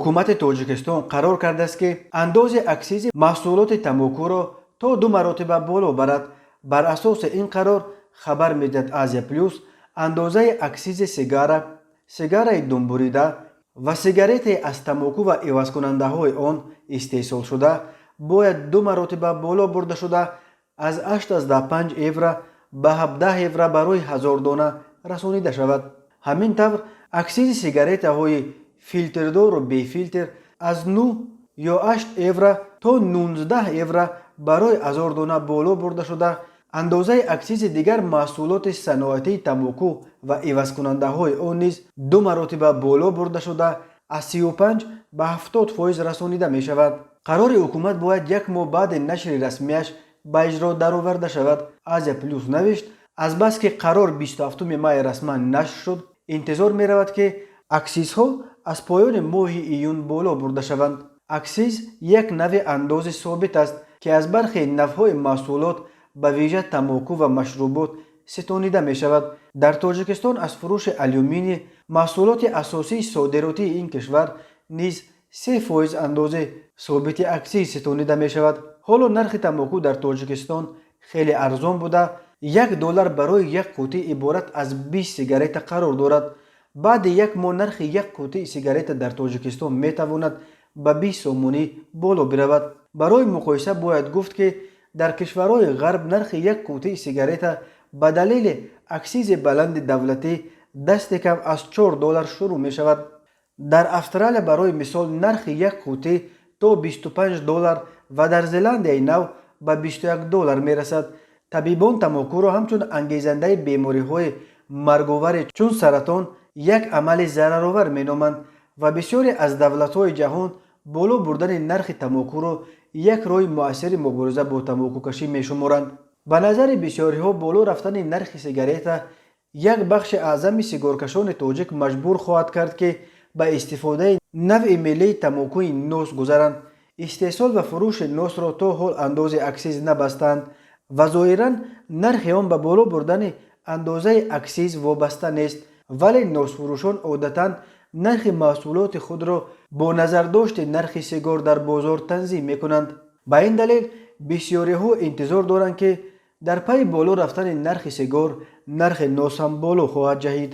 ҳукумати тоҷикистон қарор кардааст ки андози аксизи маҳсулоти тамокуро то 2 маротиба боло барад. бар асоси ин қарор хабар медиҳад Азия Плюс, андозаи аксизи сигара, сигараи думбурида ва сигаретаи аз тамоку ва ивазкунандаҳои он истеҳсолшуда бояд 2 маротиба боло бурда шуда аз 85 евро ба 17 евро барои 1000 дона расонида шавад. ҳамин тавр аксизи сигаретаҳои филтрдору бефилтр аз 9 ё 8 евро то 19 евро барои 1000 дона боло бурда шуда, андозаи аксизи дигар маҳсулоти саноатии тамоку ва ивазкунандаҳои он низ 2 маротиба боло бурда шуда аз 35 ба 70% расонида мешавад. қарори ҳукумат бояд 1 моҳ баъди нашри расмияш ба иҷро дароварда шавад. Азия Плюс навишт, азбаски қарор 27 май расман нашр шуд, интизор меравад ки аксизҳо аз поёни моҳи июн боло бурда шаванд. аксиз як нави андози собит аст ки аз бархи навъҳои маҳсулот ба вижа тамоку ва машрубот ситонида мешавад. дар тоҷикистон аз фурӯши алюмини маҳсулоти асосии содиротии ин кишвар низ 3% андози собити аксиз ситонида мешавад. ҳоло нархи тамоку дар тоҷикистон хеле арзон буда $1 барои як қутӣ иборат аз 20 сигарета қарор дорад. баъди як моҳ нархи як қутии сигарета дар тоҷикистон метавонад ба 20 сомонӣ боло биравад. барои муқоиса бояд гуфт ки дар кишварҳои ғарб нархи як қутии сигарета ба далели аксизи баланди давлатӣ дасте кам аз $4 шурӯъ мешавад. дар Австралия барои мисол нархи як қутӣ то $25 ва дар Зеландияи нав ба $21 мерасад. табибон тамокуро ҳамчун ангезандаи бемориҳои марговаре чун саратон як амали зараровар меноманд ва бисёре аз давлатҳои ҷаҳон боло бурдани нархи тамокуро як роҳи муассири мубориза бо тамокукашӣ мешуморанд. ба назари бисёриҳо боло рафтани нархи сигарета як бахши аъзами сигаркашони тоҷик маҷбур хоҳад кард ки ба истифодаи навъи миллии тамокуи нос гузаранд. истеҳсол ва фурӯши носро то ҳол андози аксиз набастанд ва зоҳиран нархи он ба боло бурдани андозаи аксиз вобаста нест, вале носфурӯшон одатан нархи маҳсулоти худро бо назардошти нархи сигор дар бозор танзим мекунанд. ба ин далел бисёриҳо интизор доранд ки дар пайи боло рафтани нархи сигор нархи нос ҳам боло хоҳад ҷаҳид.